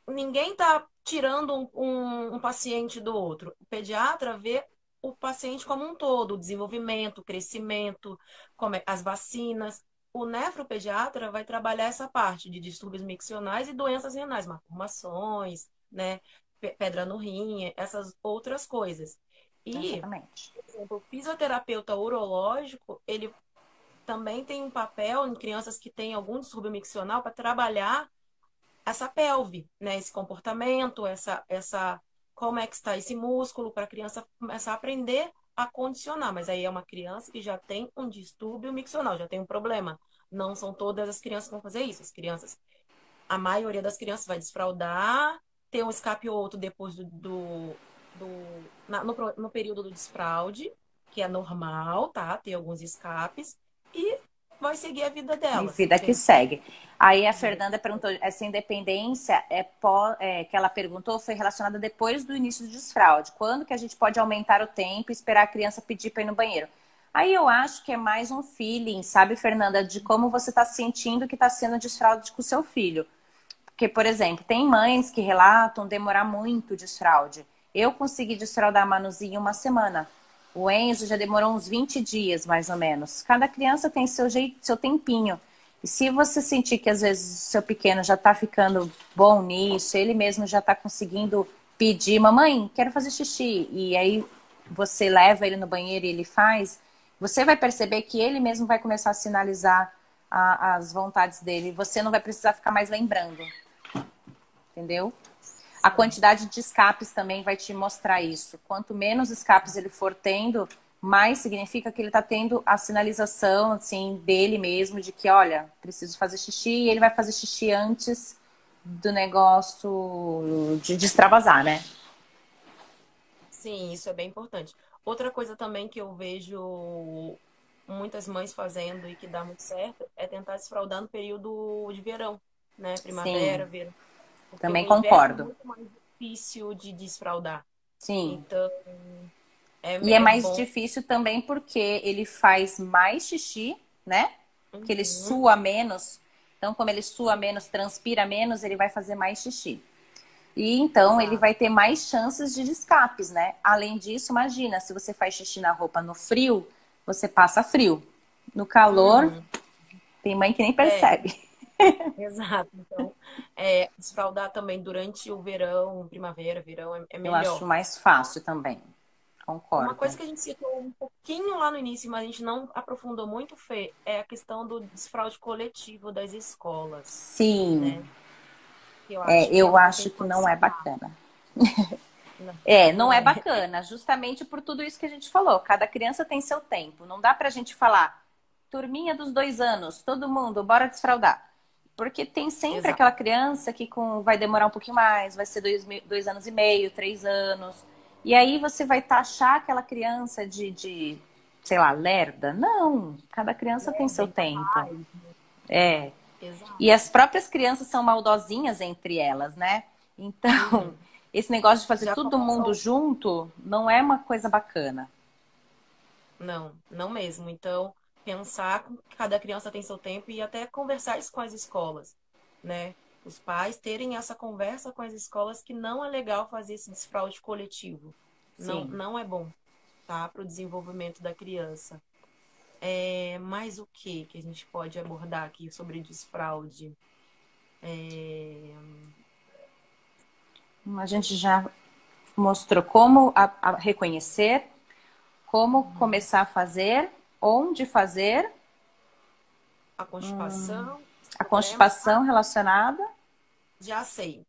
Ninguém está tirando um paciente do outro. O pediatra vê o paciente como um todo, o desenvolvimento, o crescimento, as vacinas. o nefropediatra vai trabalhar essa parte de distúrbios miccionais e doenças renais, malformações, né? Pedra no rim, essas outras coisas. E, Exatamente. por exemplo, o fisioterapeuta urológico, ele também tem um papel em crianças que têm algum distúrbio miccional para trabalhar essa pelve, né? Esse comportamento, como é que está esse músculo para a criança começar a aprender a condicionar. Mas aí é uma criança que já tem um distúrbio miccional, já tem um problema. Não são todas as crianças que vão fazer isso. As crianças, a maioria das crianças vai desfraldar, ter um escape ou outro depois no período do desfraude, que é normal, tá? Ter alguns escapes e vai seguir a vida E delas. vida que segue. Aí a Vida que Fernanda segue. perguntou, essa independência que ela perguntou foi relacionada depois do início do desfraude. Quando que a gente pode aumentar o tempo e esperar a criança pedir para ir no banheiro? Aí eu acho que é mais um feeling, sabe, Fernanda, de como você está sentindo que está sendo desfraude com o seu filho. Porque, por exemplo, tem mães que relatam demorar muito o desfraude. Eu consegui desfraudar a Manuzinha em uma semana. O Enzo já demorou uns 20 dias, mais ou menos. Cada criança tem seu jeito, seu tempinho. E se você sentir que às vezes o seu pequeno já está ficando bom nisso, ele mesmo já está conseguindo pedir, mamãe, quero fazer xixi, e aí você leva ele no banheiro e ele faz, você vai perceber que ele mesmo vai começar a sinalizar as vontades dele. Você não vai precisar ficar mais lembrando. Entendeu? A Sim. quantidade de escapes também vai te mostrar isso. Quanto menos escapes ele for tendo, mais significa que ele está tendo a sinalização assim, dele mesmo de que, olha, preciso fazer xixi, e ele vai fazer xixi antes do negócio de extravasar, né? Sim, isso é bem importante. Outra coisa também que eu vejo muitas mães fazendo e que dá muito certo é tentar desfraldar no período de verão, né? Primavera, Sim, verão. Porque também no inverno é concordo. muito mais difícil de desfraldar. Sim. Então, E é é mais bom. difícil também porque ele faz mais xixi, né? Que ele Uhum, sua menos. Então, como ele sua sim, menos, transpira menos, ele vai fazer mais xixi. E então ele exato. vai ter mais chances de escapes, né? Além disso, imagina, se você faz xixi na roupa no frio, você passa frio. No calor, Uhum, tem mãe que nem é, percebe. exato. Então, desfraldar também durante o verão, primavera, verão é Eu acho melhor. mais fácil também. Uma coisa Concordo. que a gente citou um pouquinho lá no início, mas a gente não aprofundou muito, Fê, é a questão do desfraude coletivo das escolas, Sim, né? Eu acho que é eu uma coisa que a acho gente que pode não é citar. bacana. Não, Não não é é. bacana, justamente por tudo isso que a gente falou. Cada criança tem seu tempo. Não dá pra gente falar, turminha dos 2 anos, todo mundo, bora desfraldar. Porque tem sempre Exato. aquela criança que vai demorar um pouquinho mais, vai ser 2 anos e meio, 3 anos. E aí você vai taxar aquela criança sei lá, lerda? Não, cada criança tem Lerda, seu tempo. incapaz. É. E Exato. as próprias crianças são maldosinhas entre elas, né? Então, Uhum. esse negócio de fazer Já todo começa. mundo junto não é uma coisa bacana. Não, não mesmo. Então, pensar que cada criança tem seu tempo e até conversar isso com as escolas, né? Os pais terem essa conversa com as escolas que não é legal fazer esse desfraude coletivo. Não, Sim. não é bom, tá? Para o desenvolvimento da criança. Mais o que a gente pode abordar aqui sobre desfraude? É, A gente já mostrou como a reconhecer, como uhum. começar a fazer, onde fazer, A constipação, os a problemas. constipação relacionada. Já sei.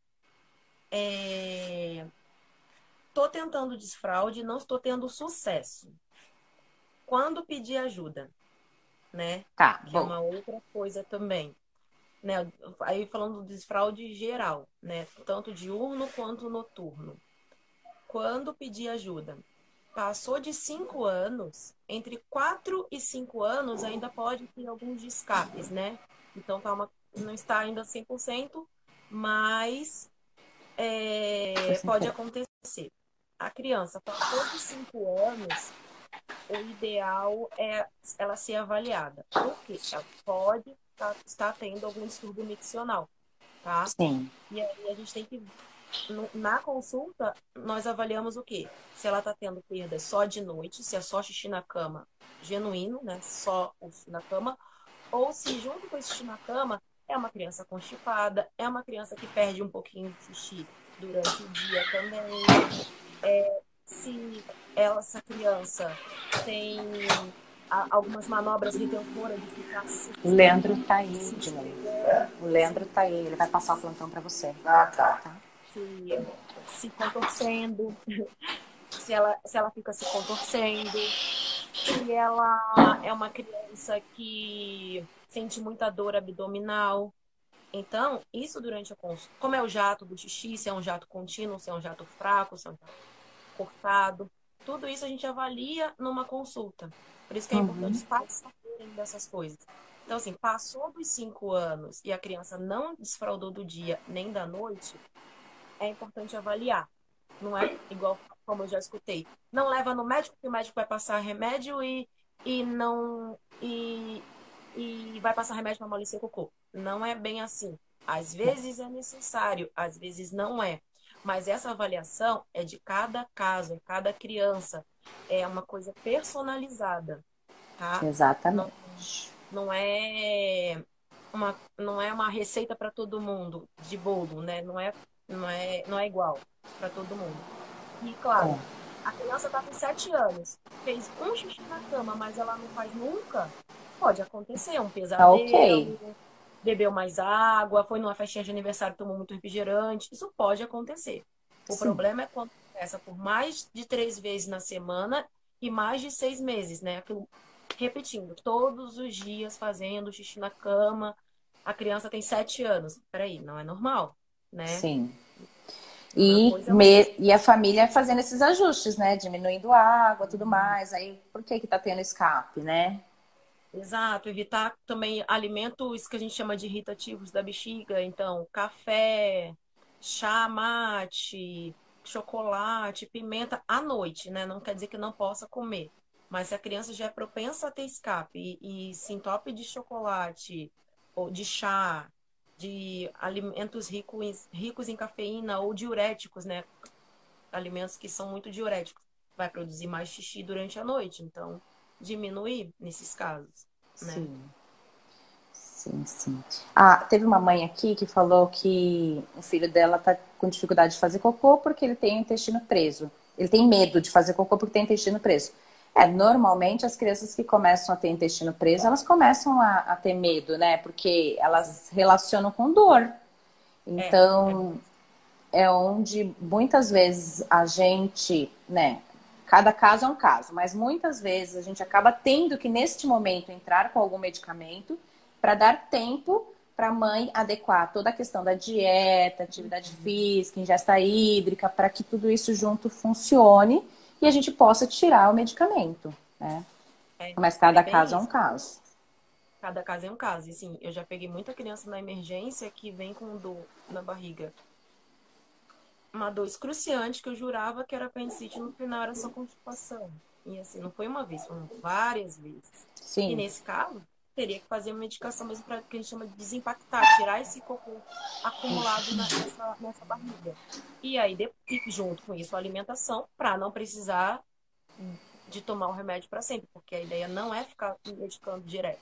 Tô tentando desfraude, não estou tendo sucesso. Quando pedir ajuda, né? Tá, Que é bom. uma outra coisa também, né? Aí falando do desfraude geral, né? Tanto diurno quanto noturno. Quando pedir ajuda, passou de 5 anos, entre 4 e 5 anos ainda pode ter alguns escapes, né? Então não está ainda 100%, mas Deixa eu pode sentir. acontecer. A criança passou de 5 anos, o ideal é ela ser avaliada. Por quê? Ela pode estar tendo algum distúrbio miccional, tá? Sim. E aí a gente tem que, na consulta, nós avaliamos o quê? Se ela está tendo perda só de noite, se é só xixi na cama, genuíno, né? Só o xixi na cama, ou se junto com esse xixi na cama é uma criança constipada, é uma criança que perde um pouquinho de xixi durante o dia também, se essa criança tem algumas manobras retentoras de ficar O Leandro se, tá aí se de novo. esfregando, O Leandro tá aí, ele vai passar o plantão pra você. Ah, tá. se contorcendo, se ela fica se contorcendo, se ela é uma criança que sente muita dor abdominal. Então, isso durante a consulta, como é o jato do xixi, se é um jato contínuo, se é um jato fraco, se é um jato cortado, tudo isso a gente avalia numa consulta. Por isso que é importante os pais saberem dessas coisas. Então, assim, passou dos 5 anos e a criança não desfraldou do dia nem da noite, é importante avaliar. Não é igual como eu já escutei. Não leva no médico, porque o médico vai passar remédio e não e vai passar remédio para amolecer o cocô. Não é bem assim. Às vezes é necessário, às vezes não é. Mas essa avaliação é de cada caso, é cada criança. É uma coisa personalizada, tá? Não, Exatamente. não é uma receita para todo mundo de bolo, né? Não é igual para todo mundo. E claro, É. a criança está com 7 anos, fez um xixi na cama, mas ela não faz nunca. Pode acontecer, um Tá ok. pesadelo, bebeu mais água, foi numa festinha de aniversário, tomou muito refrigerante. Isso pode acontecer. O Sim. problema é quando começa por mais de 3 vezes na semana e mais de 6 meses, né? Aquilo, repetindo, todos os dias fazendo xixi na cama. A criança tem 7 anos. Peraí, não é normal, né? Sim. Uma coisa é uma coisa. E a família fazendo esses ajustes, né? Diminuindo a água, tudo mais. Aí, por que que tá tendo escape, né? Exato, evitar também alimentos que a gente chama de irritativos da bexiga, então café, chá, mate, chocolate, pimenta à noite, né? Não quer dizer que não possa comer, mas se a criança já é propensa a ter escape e se entope de chocolate ou de chá, de alimentos ricos em cafeína ou diuréticos, né? Alimentos que são muito diuréticos, vai produzir mais xixi durante a noite, então diminuir nesses casos, né? Sim, sim, sim. Ah, teve uma mãe aqui que falou que o filho dela tá com dificuldade de fazer cocô porque ele tem o intestino preso. Ele tem medo de fazer cocô porque tem intestino preso. É, normalmente as crianças que começam a ter intestino preso, elas começam a ter medo, né? Porque Sim. elas relacionam com dor. É Então, é onde muitas vezes a gente, né? Cada caso é um caso, mas muitas vezes a gente acaba tendo que, neste momento, entrar com algum medicamento para dar tempo para a mãe adequar toda a questão da dieta, atividade física, ingesta hídrica, para que tudo isso junto funcione e a gente possa tirar o medicamento, né? é, Mas é cada bem caso é um isso. caso. Cada caso é um caso. E sim, eu já peguei muita criança na emergência que vem com dor na barriga. Uma dor excruciante que eu jurava que era apendicite, no final era só constipação. E assim, não foi uma vez, foram várias vezes. E Sim, nesse caso, teria que fazer uma medicação mesmo para que a gente chama de desempactar, tirar esse cocô acumulado nessa barriga. E aí, e junto com isso, a alimentação, para não precisar de tomar o remédio para sempre, porque a ideia não é ficar medicando direto,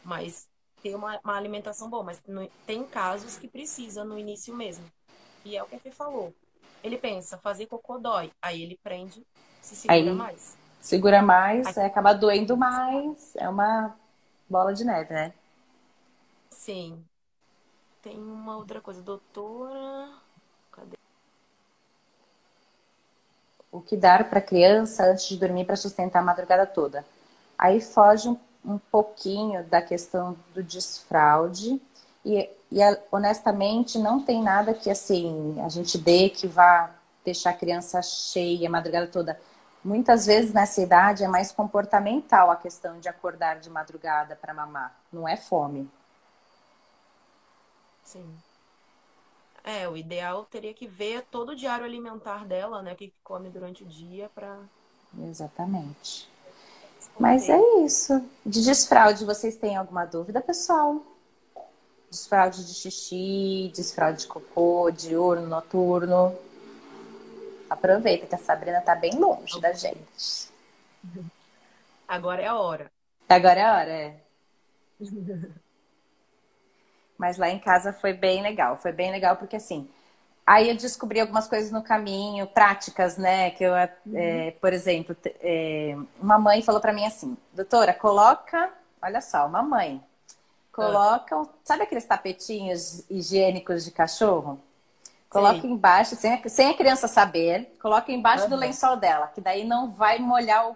mas ter uma alimentação boa. Mas tem casos que precisa no início mesmo. E é o que a Fê falou. Ele pensa, fazer cocô dói. Aí ele prende, se segura aí mais. segura Aí, mais, acaba doendo mais, é uma bola de neve, né? sim. Tem uma outra coisa, doutora. Cadê? O que dar para a criança antes de dormir para sustentar a madrugada toda. Aí foge um pouquinho da questão do desfraude honestamente não tem nada que assim a gente dê que vá deixar a criança cheia a madrugada toda. Muitas vezes nessa idade é mais comportamental a questão de acordar de madrugada para mamar, não é fome. Sim. É, o ideal teria que ver todo o diário alimentar dela, né? O que come durante o dia para Exatamente. Mas é responder. isso. De desfraude, vocês têm alguma dúvida, pessoal? Desfraude de xixi, desfraude de cocô, diurno, noturno. Aproveita que a Sabrina tá bem longe da gente. Agora é a hora. Agora é a hora, é. Mas lá em casa foi bem legal porque assim, aí eu descobri algumas coisas no caminho, práticas, né? Que eu, Uhum. por exemplo, uma mãe falou pra mim assim, doutora, coloca, olha só, uma mãe, Ah, coloca, sabe aqueles tapetinhos higiênicos de cachorro? Coloca sei. embaixo, sem a criança saber, coloca embaixo do Aham. lençol dela, que daí não vai molhar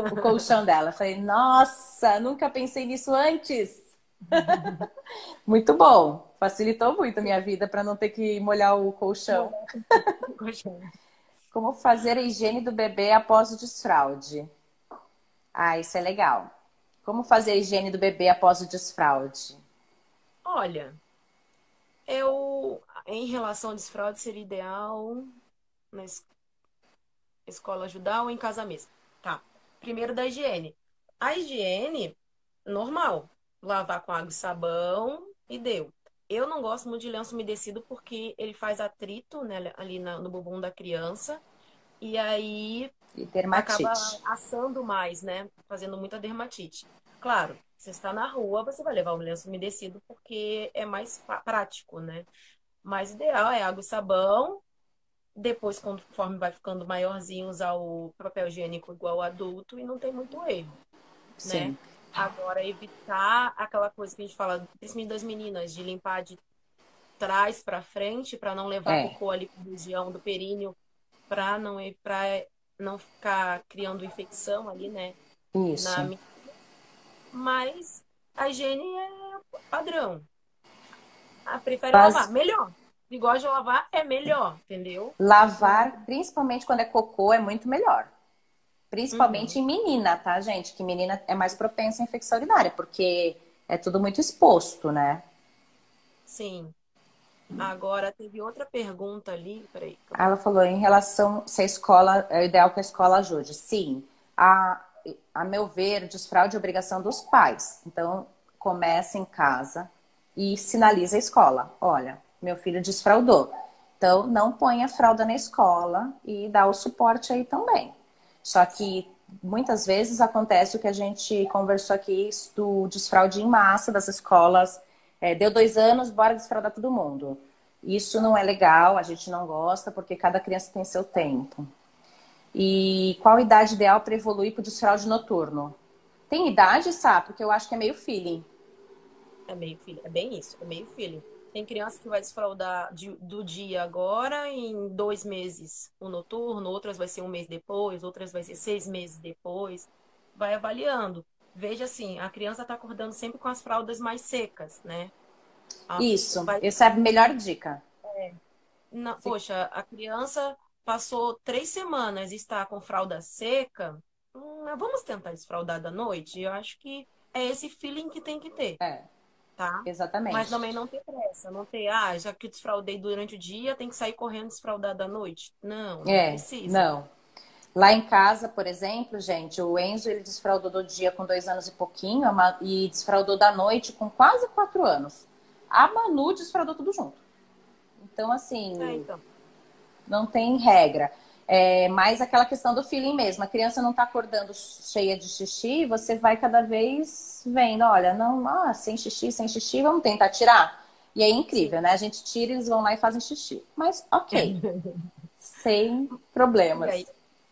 o colchão dela. Eu falei, nossa, nunca pensei nisso antes. Muito bom. Facilitou muito a Sim, minha vida para não ter que molhar o colchão. molhar o colchão. Como fazer a higiene do bebê após o desfraude? Ah, isso é legal. Como fazer a higiene do bebê após o desfraude? Olha, em relação ao desfraude, seria ideal na escola ajudar ou em casa mesmo. Tá. Primeiro da higiene. A higiene, normal. Lavar com água e sabão e deu. Eu não gosto muito de lenço umedecido porque ele faz atrito, né, ali no bumbum da criança. E aí E acaba dermatite. assando mais, né? Fazendo muita dermatite. Claro, você está na rua, você vai levar um lenço umedecido porque é mais prático, né? Mas o ideal é água e sabão. Depois, conforme vai ficando maiorzinho, usar o papel higiênico igual o adulto e não tem muito erro, né? Sim, Agora, evitar aquela coisa que a gente fala, principalmente das meninas, de limpar de trás para frente, para não levar é. cocô ali para a região do períneo, para não ficar criando infecção ali, né? Na, Isso. mi- mas a higiene é padrão. Ah, prefere lavar? Bas- Melhor. Se gosta de lavar, é melhor, entendeu? Não. Lavar, principalmente quando é cocô, é muito melhor. Principalmente Uhum, em menina, tá, gente? Que menina é mais propensa à infecção urinária, porque é tudo muito exposto, né? sim. Agora, teve outra pergunta ali. Peraí, que eu Ela não. falou em relação se a escola, é o ideal que a escola ajude. Sim, a, a meu ver, desfraude é obrigação dos pais. Então, começa em casa e sinaliza a escola. Olha, meu filho desfraudou. Então, não ponha a fralda na escola e dá o suporte aí também. Só que muitas vezes acontece o que a gente conversou aqui do desfraude em massa das escolas. Deu 2 anos, bora desfraudar todo mundo. Isso não é legal, a gente não gosta, porque cada criança tem seu tempo. E qual a idade ideal para evoluir para o desfraude noturno? Tem idade, sabe? Porque eu acho que é meio feeling. É meio filho. É bem isso, é meio feeling. Tem criança que vai desfraldar do dia agora, em 2 meses o noturno, outras vai ser um mês depois, outras vai ser 6 meses depois. Vai avaliando. Veja assim, a criança está acordando sempre com as fraldas mais secas, né? A- Isso, vai, essa é a melhor dica. poxa, a criança passou 3 semanas e está com fralda seca. Vamos tentar desfraldar da noite? Eu acho que é esse feeling que tem que ter. É, Tá? Mas exatamente. também não ter pressa, não ter, já que eu desfraudei durante o dia, tem que sair correndo desfraudada à noite. Não, não precisa. Não. Lá em casa, por exemplo, gente, o Enzo ele desfraudou do dia com 2 anos e pouquinho e desfraudou da noite com quase 4 anos. A Manu desfraudou tudo junto. Então, assim, Então. não tem regra. É mais aquela questão do feeling mesmo. A criança não está acordando cheia de xixi, você vai cada vez vendo, olha, não, sem xixi, vamos tentar tirar. E é incrível, Sim. né? A gente tira, eles vão lá e fazem xixi. Mas ok, sem problemas. E aí,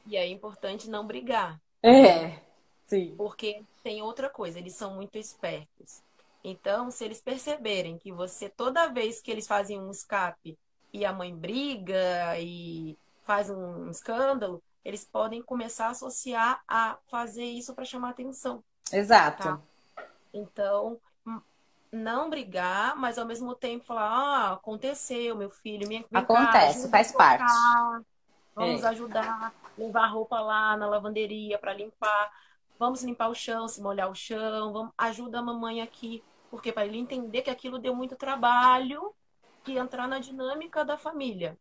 e aí é importante não brigar, né? É, sim. Porque tem outra coisa, eles são muito espertos. Então, se eles perceberem que você, toda vez que eles fazem um escape e a mãe briga e faz um escândalo, eles podem começar a associar a fazer isso para chamar atenção, tá? Exato. Então, não brigar, mas ao mesmo tempo falar: ah, aconteceu, meu filho, vem cá, Acontece, ajuda a faz parte. trocar, vamos É, ajudar, levar a roupa lá na lavanderia para limpar, vamos limpar o chão, se molhar o chão, ajuda a mamãe aqui, porque para ele entender que aquilo deu muito trabalho e entrar na dinâmica da família,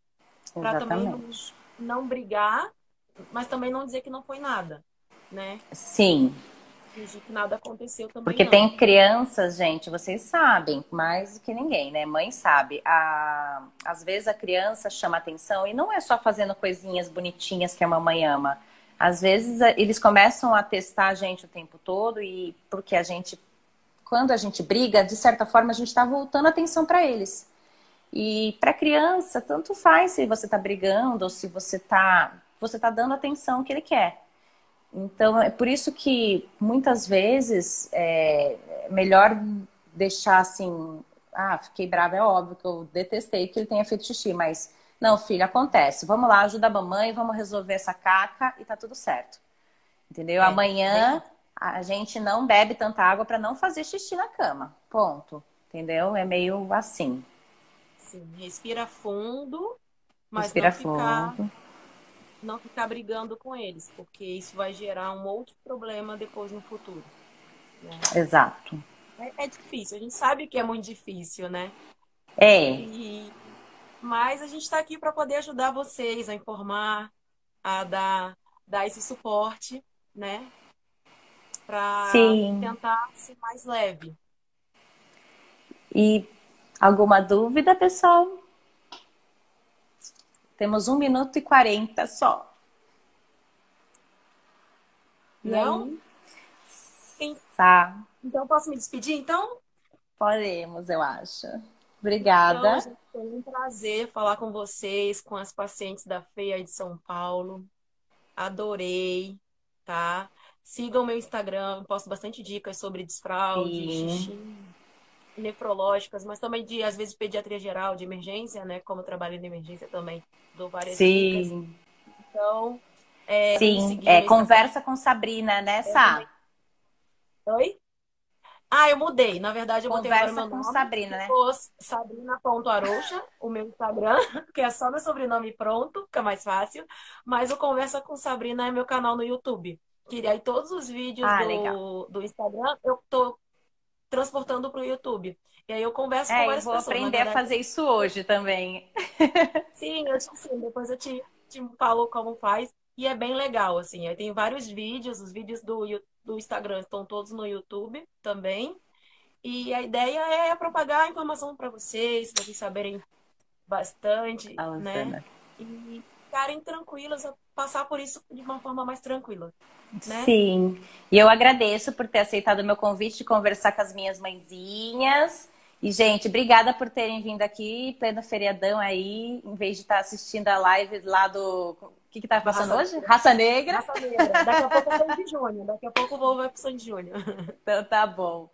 para também exatamente. não brigar, mas também não dizer que não foi nada, né? Sim, Fingir que nada aconteceu também porque não. tem crianças, gente, vocês sabem, mais do que ninguém, né? Mãe sabe. Às vezes a criança chama atenção e não é só fazendo coisinhas bonitinhas que a mamãe ama. Às vezes eles começam a testar a gente o tempo todo e porque a gente, quando a gente briga, de certa forma a gente está voltando a atenção para eles. E para criança, tanto faz se você está brigando ou se você tá dando a atenção que ele quer. Então, é por isso que muitas vezes é melhor deixar assim, ah, fiquei brava, é óbvio que eu detestei que ele tenha feito xixi, mas não, filho, acontece. Vamos lá, ajuda a mamãe, vamos resolver essa caca e tá tudo certo. Entendeu? Bem, Amanhã a gente não bebe tanta água para não fazer xixi na cama. Ponto. Entendeu? É meio assim. sim, respira fundo, mas Respira fundo. não ficar brigando com eles, porque isso vai gerar um outro problema depois no futuro, né? Exato. É difícil, a gente sabe que é muito difícil, né? É, E, mas a gente está aqui para poder ajudar vocês a informar, a dar esse suporte, né? Para sim. tentar ser mais leve. E alguma dúvida, pessoal? Temos 1 minuto e 40 só. E Não? aí? Tá. Então, posso me despedir? Então, Podemos, eu acho. então, Obrigada. gente, foi um prazer falar com vocês, com as pacientes da FEA de São Paulo. Adorei, tá? Sigam o meu Instagram, eu posto bastante dicas sobre desfraude, Sim. xixi, nefrológicas, mas também de, às vezes, pediatria geral, de emergência, né? Como eu trabalho em emergência também, dou várias dicas. Sim. Então, me Sim. seguir É, no Instagram. conversa com Sabrina, né, Eu também. Sá? Oi? Ah, eu mudei. Na verdade, eu botei agora Conversa meu com nome, Sabrina, né? ficou sabrina.aroucha, o meu Instagram, que é só meu sobrenome pronto, fica mais fácil. Mas o Conversa com Sabrina é meu canal no YouTube. Que aí todos os vídeos Ah, legal. do Instagram eu tô transportando para o YouTube. E aí eu converso com É, eu várias vou pessoas. Na aprender a verdade, fazer isso hoje também. sim, eu te ensino. Depois te falo como faz. E é bem legal, assim. Aí tem vários vídeos, os vídeos do Instagram estão todos no YouTube também. E a ideia é propagar a informação para vocês saberem bastante, A né? Rosana. E ficarem tranquilas, a passar por isso de uma forma mais tranquila, né? Sim. E eu agradeço por ter aceitado o meu convite de conversar com as minhas mãezinhas. E, gente, obrigada por terem vindo aqui, pleno feriadão aí, em vez de estar assistindo a live lá do. O que que tá Do passando Raça hoje? Negra. Raça Negra. Raça Negra. Daqui a pouco é Sandy Júnior. Daqui a pouco o voo vai pro Sandy Júnior. Então tá bom.